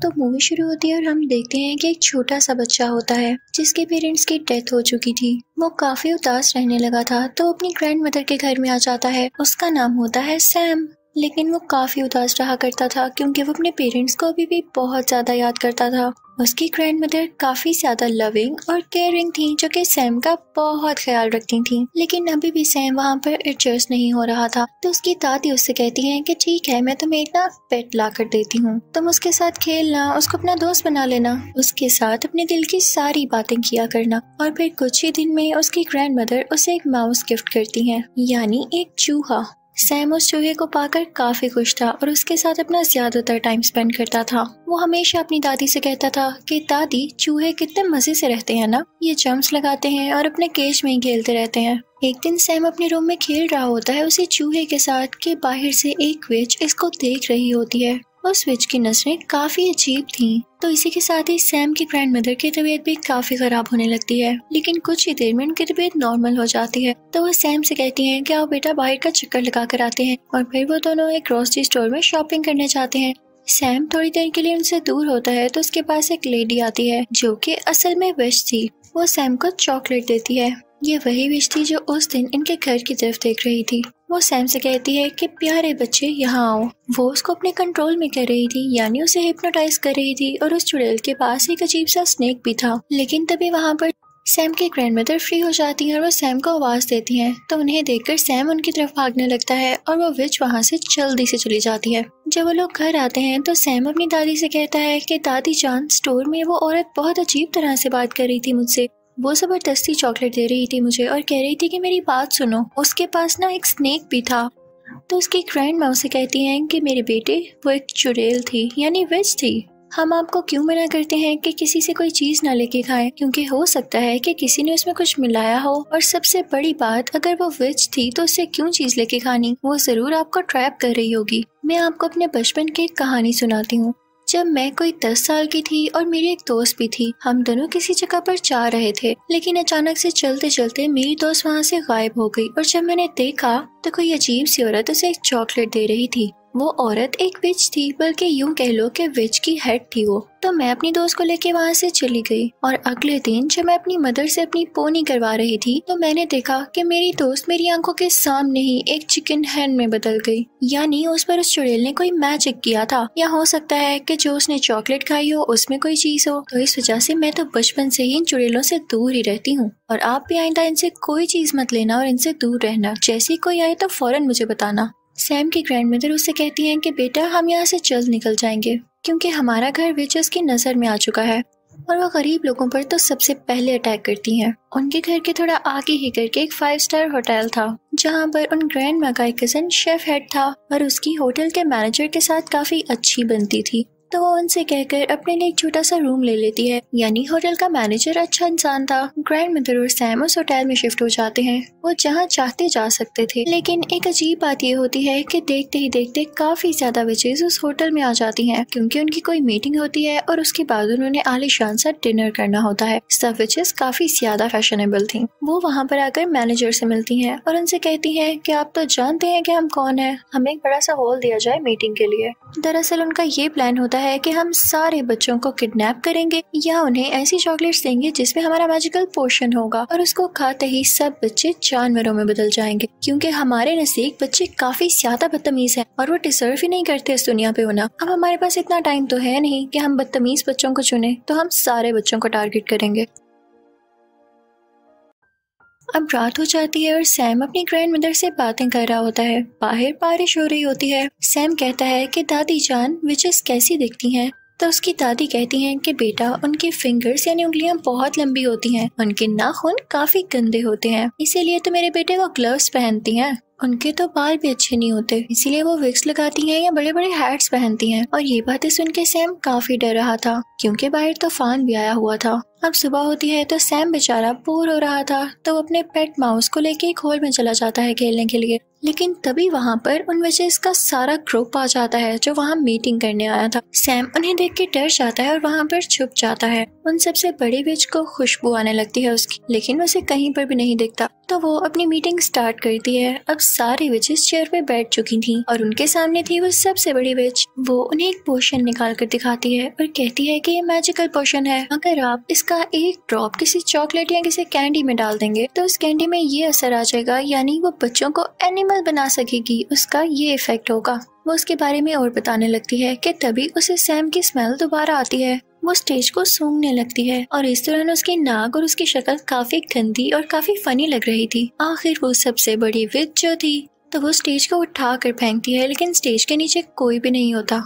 तो मूवी शुरू होती है और हम देखते हैं कि एक छोटा सा बच्चा होता है जिसके पेरेंट्स की डेथ हो चुकी थी। वो काफी उदास रहने लगा था तो अपनी ग्रैंड मदर के घर में आ जाता है। उसका नाम होता है सैम। लेकिन वो काफी उदास रहा करता था क्योंकि वो अपने पेरेंट्स को अभी भी बहुत ज्यादा याद करता था। उसकी ग्रैंड मदर काफी ज्यादा लविंग और केयरिंग थी जो कि सैम का बहुत ख्याल रखती थी। लेकिन अभी भी सैम वहाँ पर एडजस्ट नहीं हो रहा था तो उसकी दादी उससे कहती है कि ठीक है, मैं तुम्हें एक ना पेट ला कर देती हूँ, तुम उसके साथ खेलना, उसको अपना दोस्त बना लेना, उसके साथ अपने दिल की सारी बातें किया करना। और फिर कुछ ही दिन में उसकी ग्रैंड मदर उसे एक माउस गिफ्ट करती है, यानी एक चूहा। सैम उस चूहे को पाकर काफी खुश था और उसके साथ अपना ज्यादातर टाइम स्पेंड करता था। वो हमेशा अपनी दादी से कहता था कि दादी, चूहे कितने मजे से रहते हैं ना, ये जंप्स लगाते हैं और अपने केज में ही खेलते रहते हैं। एक दिन सैम अपने रूम में खेल रहा होता है उसी चूहे के साथ कि बाहर से एक विच इसको देख रही होती है। उस विच की नजरें काफी अजीब थीं। तो इसी के साथ ही सैम की ग्रैंड मदर की तबीयत भी काफी खराब होने लगती है। लेकिन कुछ ही देर में उनकी तबीयत नॉर्मल हो जाती है तो वो सैम से कहती हैं कि आओ बेटा बाहर का चक्कर लगा कर आते हैं। और फिर वो दोनों एक ग्रोसरी स्टोर में शॉपिंग करने जाते हैं। सैम थोड़ी देर के लिए उनसे दूर होता है तो उसके पास एक लेडी आती है जो कि असल में विच थी। वो सैम को चॉकलेट देती है। ये वही विच थी जो उस दिन इनके घर की तरफ देख रही थी। वो सैम से कहती है कि प्यारे बच्चे यहाँ आओ। वो उसको अपने कंट्रोल में कर रही थी, यानी उसे हिप्नोटाइज कर रही थी। और उस चुड़ैल के पास एक अजीब सा स्नेक भी था। लेकिन तभी वहाँ पर सैम की ग्रैंडमदर फ्री हो जाती हैं और वो सैम को आवाज देती हैं। तो उन्हें देखकर सैम उनकी तरफ भागने लगता है और वो विच वहाँ से जल्दी से चली जाती है। जब वो लोग घर आते हैं तो सैम अपनी दादी से कहता है कि दादी जान, स्टोर में वो औरत बहुत अजीब तरह से बात कर रही थी मुझसे। वो जबरदस्ती चॉकलेट दे रही थी मुझे और कह रही थी कि मेरी बात सुनो। उसके पास ना एक स्नेक भी था। तो उसकी ग्रैंड माँ उसे कहती हैं कि मेरे बेटे, वो एक चुड़ैल थी, यानी विच थी। हम आपको क्यों मना करते हैं कि किसी से कोई चीज ना लेके खाएं, क्योंकि हो सकता है कि किसी ने उसमें कुछ मिलाया हो। और सबसे बड़ी बात, अगर वो विच थी तो उससे क्यों चीज लेके खानी, वो जरूर आपको ट्रैप कर रही होगी। मैं आपको अपने बचपन की एक कहानी सुनाती हूँ। जब मैं कोई 10 साल की थी और मेरी एक दोस्त भी थी, हम दोनों किसी जगह पर जा रहे थे। लेकिन अचानक से चलते चलते मेरी दोस्त वहाँ से गायब हो गई। और जब मैंने देखा तो कोई अजीब सी औरत उसे एक चॉकलेट दे रही थी। वो औरत एक विच थी, बल्कि यूं कह लो कि विच की हेड थी वो। तो मैं अपनी दोस्त को लेके वहाँ से चली गई। और अगले दिन जब मैं अपनी मदर से अपनी पोनी करवा रही थी तो मैंने देखा कि मेरी दोस्त मेरी आंखों के सामने ही एक चिकन हैन में बदल गई। यानी उस पर उस चुड़ैल ने कोई मैजिक किया था, या हो सकता है कि जो उसने चॉकलेट खाई हो उसमें कोई चीज हो। तो इस वजह से मैं तो बचपन से ही इन चुड़ैलों से दूर ही रहती हूँ। और आप भी आइंदा इनसे कोई चीज मत लेना और इनसे दूर रहना। जैसे कोई आए तो फौरन मुझे बताना। सैम की ग्रैंडमदर उससे कहती हैं कि बेटा, हम यहाँ से जल्द निकल जाएंगे क्योंकि हमारा घर विचेस की नजर में आ चुका है। और वो गरीब लोगों पर तो सबसे पहले अटैक करती हैं। उनके घर के थोड़ा आगे ही करके एक 5 स्टार होटल था जहाँ पर उन ग्रैंड माँ का एक कजन शेफ हेड था और उसकी होटल के मैनेजर के साथ काफी अच्छी बनती थी। तो वो उनसे कहकर अपने लिए एक छोटा सा रूम ले लेती है। यानी होटल का मैनेजर अच्छा इंसान था। ग्रैंड मदर और सैम उस होटल में शिफ्ट हो जाते हैं। वो जहाँ चाहते जा सकते थे। लेकिन एक अजीब बात ये होती है कि देखते ही देखते काफी ज्यादा विचेस उस होटल में आ जाती हैं क्योंकि उनकी कोई मीटिंग होती है और उसके बाद उन्होंने आलीशान सा डिनर करना होता है। सब विचेस काफी ज्यादा फैशनेबल थी। वो वहाँ पर आकर मैनेजर से मिलती हैं और उनसे कहती हैं कि आप तो जानते हैं कि हम कौन है, हमें एक बड़ा सा हॉल दिया जाए मीटिंग के लिए। दरअसल उनका ये प्लान होता है कि हम सारे बच्चों को किडनैप करेंगे या उन्हें ऐसी चॉकलेट्स देंगे जिसमें हमारा मैजिकल पोशन होगा और उसको खाते ही सब बच्चे जानवरों में बदल जाएंगे। क्योंकि हमारे नजदीक बच्चे काफी ज्यादा बदतमीज हैं और वो डिजर्व ही नहीं करते इस दुनिया पे होना। अब हमारे पास इतना टाइम तो है नहीं कि हम बदतमीज बच्चों को चुने, तो हम सारे बच्चों को टारगेट करेंगे। अब रात हो जाती है और सैम अपनी ग्रैंड मदर से बातें कर रहा होता है। बाहर बारिश हो रही होती है। सैम कहता है कि दादी जान, विचेस कैसी दिखती हैं? तो उसकी दादी कहती हैं कि बेटा, उनके फिंगर्स यानी उंगलियां बहुत लंबी होती हैं, उनके नाखून काफी गंदे होते हैं, इसीलिए तो मेरे बेटे वो ग्लव्स पहनती हैं। उनके तो बाल भी अच्छे नहीं होते, इसीलिए वो विग्स लगाती हैं या बड़े बड़े हैट्स पहनती हैं। और ये बातें सुन के सैम काफी डर रहा था क्योंकि बाहर तूफान भी आया हुआ था। अब सुबह होती है तो सैम बेचारा बोर हो रहा था तो वो अपने पेट माउस को लेके एक हॉल में चला जाता है खेलने के लिए। लेकिन तभी वहाँ पर उन विचेस का सारा ग्रुप आ जाता है जो वहाँ मीटिंग करने आया था। सैम उन्हें देख के डर जाता है और वहाँ पर छुप जाता है। उन सबसे बड़ी विच को खुशबू आने लगती है उसकी, लेकिन उसे कहीं पर भी नहीं दिखता। तो वो अपनी मीटिंग स्टार्ट करती है। अब सारी विचेस चेयर पे बैठ चुकी थी और उनके सामने थी वो सबसे बड़ी विच। वो उन्हें एक पोशन निकाल कर दिखाती है और कहती है कि ये मैजिकल पोशन है। अगर आप इसका एक ड्रॉप किसी चॉकलेट या किसी कैंडी में डाल देंगे तो उस कैंडी में ये असर आ जाएगा, यानी वो बच्चों को एनिमल बना सकेगी, उसका ये इफेक्ट होगा। वो उसके बारे में और बताने लगती है कि तभी उसे सैम की स्मेल दोबारा आती है। वो स्टेज को सूंघने लगती है और इस दौरान उसकी नाक और उसकी शक्ल काफी गंदी और काफी फनी लग रही थी। आखिर वो सबसे बड़ी विच जो थी तो वो स्टेज को उठा कर फेंकती है, लेकिन स्टेज के नीचे कोई भी नहीं होता।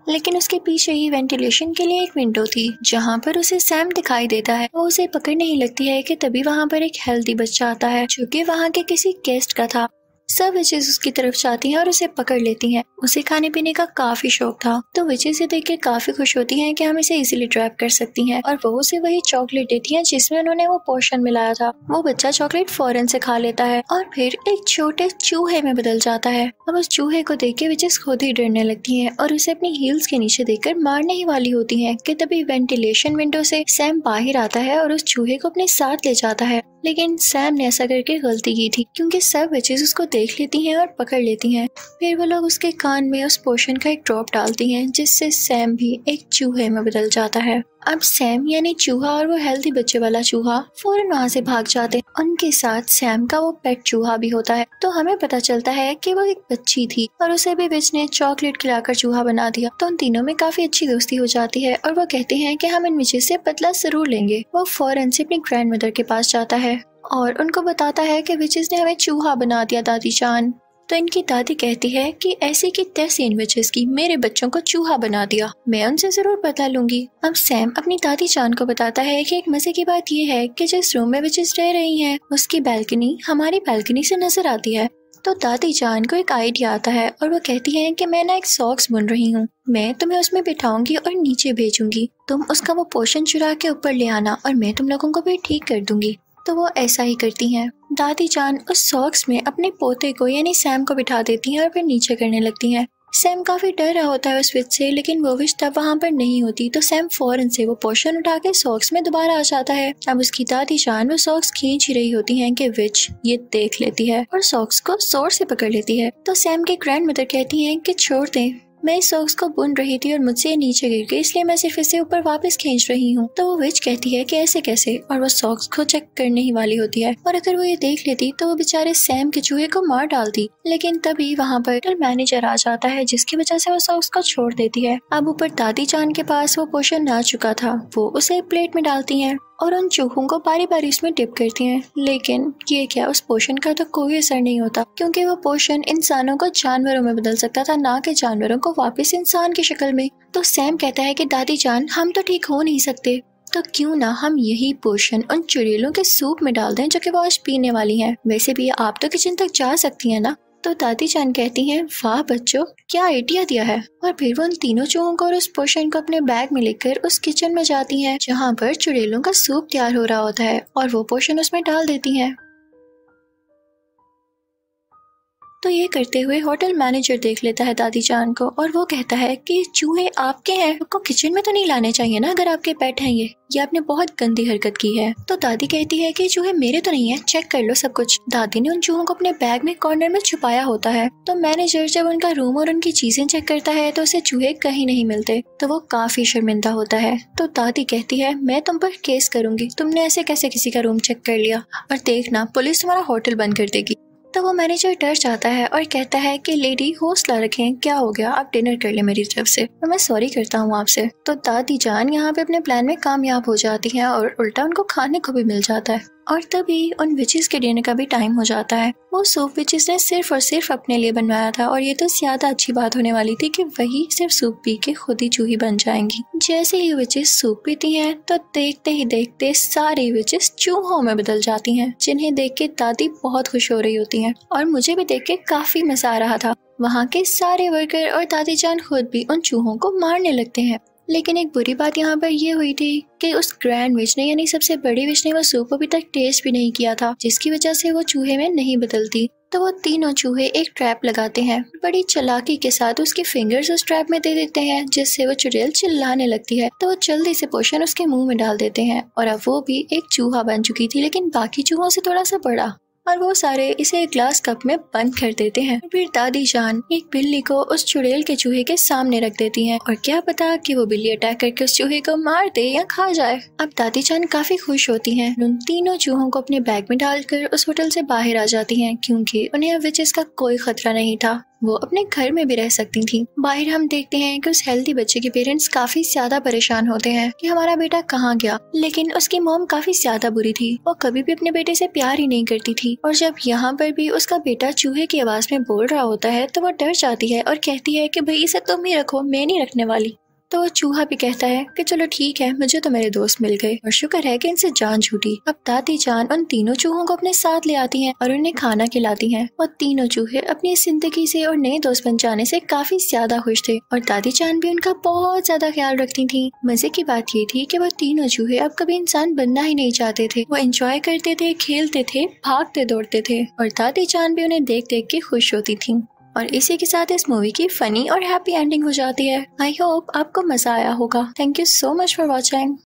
लेकिन उसके पीछे ही वेंटिलेशन के लिए एक विंडो थी जहाँ पर उसे सैम दिखाई देता है। वो उसे पकड़ने ही लगती है कि तभी वहाँ पर एक हेल्दी बच्चा आता है जो कि वहाँ के किसी गेस्ट का था। सब विचेस उसकी तरफ जाती हैं और उसे पकड़ लेती हैं। उसे खाने पीने का काफी शौक था, तो विचेस से देख के काफी खुश होती हैं कि हम इसे इजीली ट्रैप कर सकती हैं और वो उसे वही चॉकलेट देती हैं जिसमें उन्होंने वो पोशन मिलाया था। वो बच्चा चॉकलेट फौरन से खा लेता है और फिर एक छोटे चूहे में बदल जाता है। अब उस चूहे को देख के विचेस खुद ही डरने लगती हैं और उसे अपनी हील्स के नीचे देखकर मारने ही वाली होती हैं कि तभी वेंटिलेशन विंडो से सैम बाहर आता है और उस चूहे को अपने साथ ले जाता है। लेकिन सैम ने ऐसा करके गलती की थी क्योंकि सब विचेस उसको देख लेती हैं और पकड़ लेती हैं। फिर वो लोग उसके कान में उस पोशन का एक ड्रॉप डालती हैं जिससे सैम भी एक चूहे में बदल जाता है। अब सैम यानी चूहा और वो हेल्दी बच्चे वाला चूहा फौरन वहाँ से भाग जाते हैं। उनके साथ सैम का वो पेट चूहा भी होता है। तो हमें पता चलता है कि वो एक बच्ची थी और उसे भी विच ने चॉकलेट खिलाकर चूहा बना दिया। तो उन तीनों में काफी अच्छी दोस्ती हो जाती है और वो कहते हैं कि हम इन विचेस से बदला जरूर लेंगे। वो फौरन से अपनी ग्रैंड मदर के पास जाता है और उनको बताता है कि विचेस ने हमें चूहा बना दिया दादी जान। तो इनकी दादी कहती है कि ऐसी की तैसी इन विचेस की मेरे बच्चों को चूहा बना दिया, मैं उनसे जरूर बदला लूंगी। अब सैम अपनी दादी जान को बताता है कि एक मजे की बात ये है कि जिस रूम में विचेस रह रही हैं उसकी बैल्कनी हमारी बैल्कनी से नजर आती है। तो दादी जान को एक आइडिया आता है और वो कहती है कि मैं ना एक सॉक्स बुन रही हूँ, मैं तुम्हें उसमें बिठाऊंगी और नीचे भेजूंगी, तुम उसका वो पोर्शन चुरा के ऊपर ले आना और मैं तुम लोगों को भी ठीक कर दूंगी। तो वो ऐसा ही करती हैं। दादी जान उस सॉक्स में अपने पोते को यानी सैम को बिठा देती हैं और फिर नीचे करने लगती हैं। सैम काफी डर रहा होता है उस विच से, लेकिन वो विच तब वहाँ पर नहीं होती। तो सैम फौरन से वो पोर्शन उठा के सॉक्स में दोबारा आ जाता है। अब उसकी दादी जान वो सॉक्स खींच ही रही होती हैं कि विच ये देख लेती है और सॉक्स को जोर से पकड़ लेती है। तो सैम की ग्रैंड मदर कहती हैं कि छोड़ दें, मैं इस सॉक्स को बुन रही थी और मुझसे ये नीचे गिर गई, इसलिए मैं सिर्फ इसे ऊपर वापस खींच रही हूँ। तो वो विच कहती है कि ऐसे कैसे, और वो सॉक्स को चेक करने ही वाली होती है और अगर वो ये देख लेती तो वो बेचारे सैम के चूहे को मार डालती। लेकिन तभी वहाँ पर होटल मैनेजर आ जाता है जिसकी वजह से वो सॉक्स को छोड़ देती है। अब ऊपर दादी जान के पास वो पोशन आ चुका था, वो उसे प्लेट में डालती है और उन चूहों को बारी बारी इसमें डिप करती हैं। लेकिन ये क्या, उस पोशन का तो कोई असर नहीं होता क्योंकि वो पोशन इंसानों को जानवरों में बदल सकता था, ना कि जानवरों को वापस इंसान की शक्ल में। तो सैम कहता है कि दादी जान हम तो ठीक हो नहीं सकते, तो क्यों ना हम यही पोशन उन चुड़ैलों के सूप में डाल दें जो कि वो आज पीने वाली हैं। वैसे भी आप तो किचन तक जा सकती हैं ना। तो दादी जान कहती हैं वाह बच्चों, क्या आइडिया दिया है। और फिर वो उन तीनों चूहों को और उस पोशन को अपने बैग में लेकर उस किचन में जाती हैं जहाँ पर चुड़ैलों का सूप तैयार हो रहा होता है और वो पोशन उसमें डाल देती हैं। तो ये करते हुए होटल मैनेजर देख लेता है दादी जान को और वो कहता है कि चूहे आपके हैं, आपको किचन में तो नहीं लाने चाहिए ना अगर आपके पेट हैं। ये आपने बहुत गंदी हरकत की है। तो दादी कहती है कि चूहे मेरे तो नहीं है, चेक कर लो सब कुछ। दादी ने उन चूहों को अपने बैग में कॉर्नर में छुपाया होता है। तो मैनेजर जब उनका रूम और उनकी चीजें चेक करता है तो उसे चूहे कहीं नहीं मिलते, तो वो काफी शर्मिंदा होता है। तो दादी कहती है मैं तुम पर केस करूंगी, तुमने ऐसे कैसे किसी का रूम चेक कर लिया, और देखना पुलिस तुम्हारा होटल बंद कर देगी। तो वो मैनेजर डर जाता है और कहता है कि लेडी हौसला रखें, क्या हो गया, आप डिनर कर ले मेरी तरफ से, तो मैं सॉरी करता हूँ आपसे। तो दादी जान यहाँ पे अपने प्लान में कामयाब हो जाती है और उल्टा उनको खाने को भी मिल जाता है। और तभी उन विचेस के डिनर का भी टाइम हो जाता है। वो सूप विचेस ने सिर्फ और सिर्फ अपने लिए बनवाया था और ये तो ज्यादा अच्छी बात होने वाली थी कि वही सिर्फ सूप पी के खुद ही चूही बन जाएंगी। जैसे ही विचेस सूप पीती हैं तो देखते ही देखते सारी विचेस चूहों में बदल जाती हैं, जिन्हें देख के दादी बहुत खुश हो रही होती हैं और मुझे भी देख के काफी मजा आ रहा था। वहाँ के सारे वर्कर और दादी जान खुद भी उन चूहों को मारने लगते हैं। लेकिन एक बुरी बात यहाँ पर ये हुई थी कि उस ग्रैंड विच ने यानी सबसे बड़ी विच ने वो सूप अभी तक टेस्ट भी नहीं किया था, जिसकी वजह से वो चूहे में नहीं बदलती। तो वो तीनों चूहे एक ट्रैप लगाते हैं। बड़ी चालाकी के साथ उसकी फिंगर्स उस ट्रैप में दे देते हैं, जिससे वो चुड़ैल चिल्लाने लगती है। तो वो जल्दी से पोशन उसके मुंह में डाल देते हैं और अब वो भी एक चूहा बन चुकी थी, लेकिन बाकी चूहों से थोड़ा सा बड़ा। और वो सारे इसे एक ग्लास कप में बंद कर देते हैं। फिर दादी जान एक बिल्ली को उस चुड़ैल के चूहे के सामने रख देती हैं और क्या पता कि वो बिल्ली अटैक करके उस चूहे को मार दे या खा जाए। अब दादी जान काफी खुश होती हैं। उन तीनों चूहों को अपने बैग में डालकर उस होटल से बाहर आ जाती हैं, क्योंकि उन्हें अब विचेस का कोई खतरा नहीं था। वो अपने घर में भी रह सकती थी। बाहर हम देखते हैं कि उस हेल्दी बच्चे के पेरेंट्स काफी ज्यादा परेशान होते हैं कि हमारा बेटा कहाँ गया, लेकिन उसकी मॉम काफी ज्यादा बुरी थी। वो कभी भी अपने बेटे से प्यार ही नहीं करती थी और जब यहाँ पर भी उसका बेटा चूहे की आवाज में बोल रहा होता है तो वो डर जाती है और कहती है कि भाई इसे तुम ही रखो, मैं नहीं रखने वाली। तो वो चूहा भी कहता है कि चलो ठीक है, मुझे तो मेरे दोस्त मिल गए और शुक्र है कि इनसे जान छूटी। अब दादी जान उन तीनों चूहों को अपने साथ ले आती हैं और उन्हें खाना खिलाती हैं। और तीनों चूहे अपनी जिंदगी से और नए दोस्त बन जाने से काफी ज्यादा खुश थे और दादी जान भी उनका बहुत ज्यादा ख्याल रखती थी। मजे की बात ये थी कि वो तीनों चूहे अब कभी इंसान बनना ही नहीं चाहते थे। वो एंजॉय करते थे, खेलते थे, भागते दौड़ते थे और दादी जान भी उन्हें देख देख के खुश होती थी। और इसी के साथ इस मूवी की फनी और हैप्पी एंडिंग हो जाती है। आई होप आपको मजा आया होगा। Thank you so much for watching.